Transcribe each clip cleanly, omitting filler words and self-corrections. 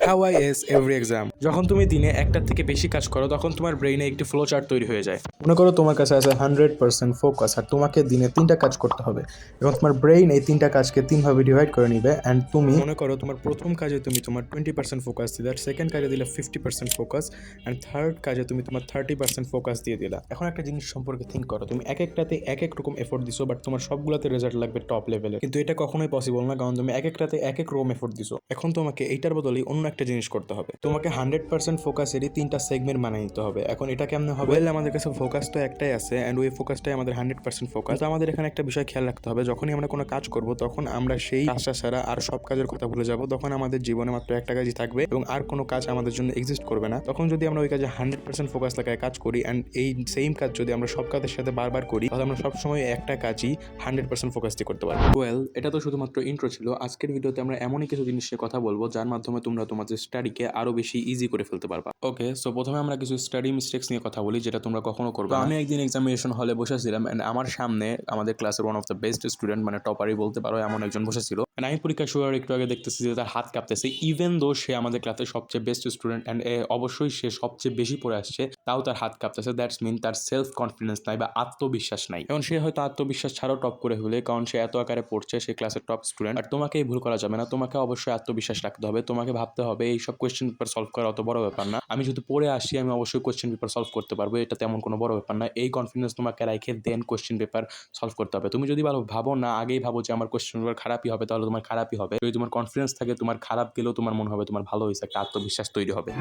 How I S every exam. যখন তুমি দিনে একটার থেকে বেশি কাজ করো তখন তোমার ব্রেইনে একটি ফ্লো চার্ট তৈরি হয়ে যায়। মনে করো তোমার কাছে আছে 100% ফোকাস আর তোমাকে দিনে 3টা কাজ করতে হবে। এবং তোমার ব্রেইন এই 3টা কাজকে 3 ভাবে ডিভাইড করে নিবে অ্যান্ড তুমি মনে করো তোমার প্রথম কাজে তুমি তোমার 20% ফোকাস দিলে, সেকেন্ড কাজে দিলে 50% ফোকাস অ্যান্ড থার্ড কাজে তুমি তোমার 30% ফোকাস দিয়ে দিলা। এখন একটা জিনিস সম্পর্কে থিঙ্ক করো, তুমি এক একটাতে এক এক রকম এফোর্ট দিছো বাট তোমার সবগুলোতে রেজাল্ট লাগবে টপ লেভেলে, কিন্তু এটা কখনোই পসিবল না কারণ তুমি এক একটাতে এক এক রকম এফোর্ট দিছো। এখন তোমাকে এইটার বদলে অন্য একটা জিনিস করতে হবে, তোমাকে 100% ফোকাসেরই 3টা সেগমেন্ট বানিয়ে নিতে হবে। এখন এটা কেমনে হবে? ওয়েল, আমাদের কাছে ফোকাস তো একটাই আছে অ্যান্ড ওই ফোকাসটাই আমাদের 100% ফোকাস। তো আমাদের এখানে একটা বিষয় খেয়াল রাখতে হবে, যখনই আমরা কোনো কাজ করব তখন আমরা সেই কাজটা ছাড়া আর সব কাজের কথা ভুলে যাব। তখন আমাদের জীবনে মাত্র একটা কাজই থাকবে এবং আর কোনো কাজ আমাদের জন্য এক্সিস্ট করবে না। তখন যদি আমরা ওই কাজে 100% ফোকাস লাগায় কাজ করি অ্যান্ড এই সেম কাজ যদি আমরা সব কাজের সাথে বারবার করি তাহলে আমরা সবসময় একটা কাজই 100% ফোকাস দিয়ে করতে পারবো। ওয়েল, এটা তো শুধুমাত্র ইন্ট্রো ছিল। আজকের ভিডিওতে আমরা এমনই কিছু জিনিস নিয়ে কথা বলবো যার মাধ্যমে তোমরা তোমাদের স্টাডিকে আরো বেশি ইজি করে ফেলতে পারবা। ওকে, সো প্রথমে আমরা কিছু স্টাডি মিস্টেক্স নিয়ে কথা বলি যেটা তোমরা কখনো করবে না। আমি একদিন এক্সামিনেশন হলে বসেছিলাম এন্ড আমার সামনে আমাদের ক্লাসের one of the best student, মানে টপারই বলতে পারো, এমন একজন বসেছিল। এন্ড আমি পরীক্ষা শুরু হওয়ার একটু আগে দেখতেছি যে তার হাত কাঁপতেছে, ইভেন দো সে আমাদের ক্লাসের সবচেয়ে বেস্ট স্টুডেন্ট অ্যান্ড অবশ্যই সে সবচেয়ে বেশি পড়ে আসছে, তাও তার হাত কাঁপতেছে। দ্যাটস মিন তার সেলফ কনফিডেন্স নাই বা আত্মবিশ্বাস নাই। এখন সে হয়তো আত্মবিশ্বাস ছাড়াও টপ করে ফেলে কারণ সে এত আকারে পড়ছে, সে ক্লাসের টপ স্টুডেন্ট। আর তোমাকে ভুল করা যাবে না, তোমাকে অবশ্যই আত্মবিশ্বাস রাখতে হবে। তোমাকে ভাবতে হবে এই সব কোয়েশ্চেন পেপার সলভ করা অত বড় ব্যাপার না, আমি যদি পড়ে আসি আমি অবশ্যই কোয়েশ্চেন পেপার সলভ করতে পারবো, এটা তেমন কোনো বড় ব্যাপার না। এই কনফিডেন্স তোমাকে রাখে দেন কোয়েশ্চেন পেপার সলভ করতে হবে। তুমি যদি ভাবো না, আগেই ভাবো যে আমার কোয়েশ্চেন পেপার খারাপই হবে, তাহলে তোমার খারাপই হবে। যদি তোমার কনফিডেন্স থাকে, তোমার খারাপ গেলেও তোমার মনে হবে তোমার ভালো হয়েছে, একটা আত্মবিশ্বাস তৈরি হবে।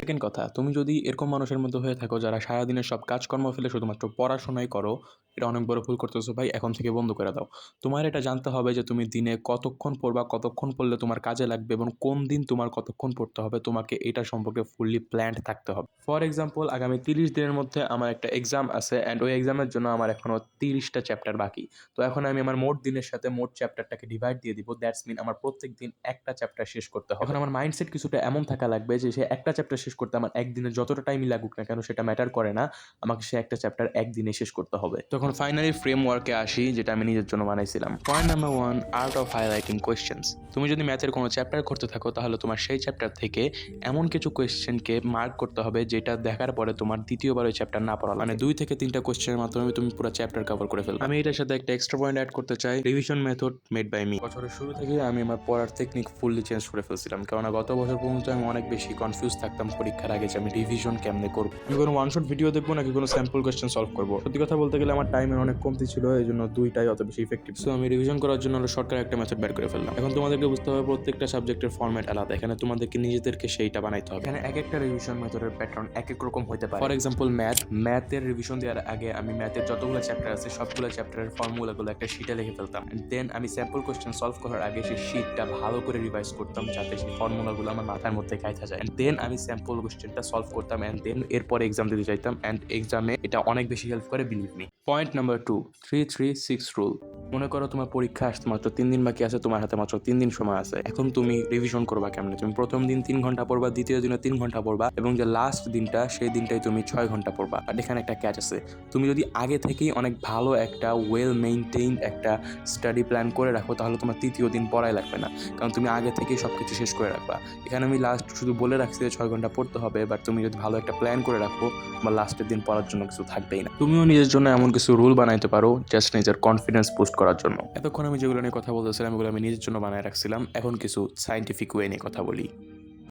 সেকেন্ড কথা, তুমি যদি এরকম মানুষের মধ্যে হয়ে থাকো যারা সারাদিনের সব কাজকর্ম ফেলে শুধুমাত্র পড়াশোনাই করো, এটা অনেক বড় ভুল করতেছো ভাই, এখন থেকে বন্ধ করে দাও। তোমার এটা জানতে হবে যে তুমি দিনে কতক্ষণ পড়বা, কতক্ষণ পড়লে তোমার কাজে লাগবে এবং কোন দিন তোমার কতক্ষণ পড়তে হবে, তোমাকে এটা সম্পর্কে ফুললি প্ল্যান্ড থাকতে হবে। ফর এক্সাম্পল, আগামী 30 দিনের মধ্যে আমার একটা এক্সাম আছে অ্যান্ড ওই এক্সামের জন্য আমার এখনো 30টা চ্যাপ্টার বাকি। তো এখন আমি আমার মোট দিনের সাথে মোট চ্যাপ্টারটাকে ডিভাইড দিয়ে দিব। দ্যাটস মিন আমার প্রত্যেক দিন একটা চ্যাপ্টার শেষ করতে হবে। এখন আমার মাইন্ডসেট কিছুটা এমন থাকা লাগবে যে সে একটা চ্যাপ্টার শেষ করতে আমার একদিনে যতটা টাইমই লাগুক না কেন সেটা ম্যাটার করে না, আমাকে সে একটা চ্যাপ্টার একদিনে শেষ করতে হবে। তখন ফাইনালি ফ্রেমওয়ার্কে আসি যেটা আমি নিজের জন্য বানাইছিলাম। Point number 1, art of highlighting questions. তুমি যদি ম্যাথের কোনো চ্যাপ্টার করতে থাকো তাহলে তোমার সেই চ্যাপ্টার থেকে এমন কিছু কোয়েশ্চেনকে মার্ক করতে হবে যেটা দেখার পরে তোমার দ্বিতীয়বার ওই চ্যাপ্টার না পড়া, মানে 2 থেকে 3টা কোয়েশ্চেনের মাধ্যমে তুমি পুরো চ্যাপ্টার কভার করে ফেলবে। আমি এটার সাথে একটা এক্সট্রা পয়েন্ট অ্যাড করতে চাই, revision method made by me. বছরের শুরু থেকে আমি আমার পড়ার টেকনিক ফুললি চেঞ্জ করে ফেলছিলাম, কারণ গত বছর পর্যন্ত আমি অনেক বেশি কনফিউজ থাকতাম পরীক্ষার আগে যে আমি রিভিশন কেমনে করবো। আমি কোনো ওয়ান শট ভিডিও দেখবো নাকি কোনো স্যাম্পল কোয়েশ্চেন সলভ করবো। সত্যি কথা বলতে গেলে আমার টাইমের অনেক কমতি ছিল, এই জন্য দুইটাই অত বেশি ইফেক্টিভ। সো আমি রিভিশন করার জন্য শর্টকাট একটা মেথড বের করে ফেললাম। এখন তোমাদেরকে বুঝতে হবে প্রত্যেকটা সাবজেক্টের ফরম্যাট আলাদা, এখানে তোমাদেরকে নিজেদেরকে সেইটা বানাইতে হবে। এখানে এক একটা রিভিশন মেথডের প্যাটার্ন এক এক রকম হতে পারে। ফর এক্সাম্পল ম্যাথের রিভিশন দেওয়ার আগে আমি ম্যাথের যতগুলো চ্যাপ্টার আছে সবগুলো চ্যাপ্টারের ফর্মুলাগুলো একটা শিটে লিখে ফেলতাম। দেন আমি স্যাম্পল কোয়েশ্চেন সলভ করার আগে সেই শিটটা ভালো করে রিভাইজ করতাম যাতে সেই ফর্মুলাগুলো আমার মাথার মধ্যে গাইথা যায়। দেন আমি স্যাম্পল কোয়েশ্চেনটা সলভ করতাম অ্যান্ড দেন এরপরে এক্সাম দিতে চাইতাম অ্যান্ড এক্সামে এটা অনেক বেশি হেল্প করে, believe me. Point number 2, 3-3-6 rule. মনে করো তোমার পরীক্ষা আসতে মাত্র 3 দিন বাকি আছে, তোমার হাতে মাত্র 3 দিন সময় আছে। এখন তুমি রিভিশন করবা কেমনে? তুমি প্রথম দিন 3 ঘন্টা পড়বা, দ্বিতীয় দিনে 3 ঘন্টা পড়বা এবং যে লাস্ট দিনটা সেই দিনটাই তুমি 6 ঘন্টা পড়বা। আর এখানে একটা ক্যাচ আছে, তুমি যদি আগে থেকেই অনেক ভালো একটা ওয়েল মেইনটেইনড একটা স্টাডি প্ল্যান করে রাখো তাহলে তোমার তৃতীয় দিন পড়াই লাগবে না, কারণ তুমি আগে থেকেই সব কিছু শেষ করে রাখবা। এখানে আমি লাস্ট শুধু বলে রাখছি যে 6 ঘন্টা পড়তে হবে, বাট তুমি যদি ভালো একটা প্ল্যান করে রাখো তোমার লাস্টের দিন পড়ার জন্য কিছু থাকবেই না। তুমিও নিজের জন্য এমন কিছু রুল বানাইতে পারো জাস্ট নিজের কনফিডেন্স বুস্ট করার জন্য। এতক্ষণ আমি যেগুলো নিয়ে কথা বলতেছিলাম এগুলো আমি নিজের জন্য বানায় রাখছিলাম, এখন কিছু সায়েন্টিফিক ওয়ে নিয়ে কথা বলি।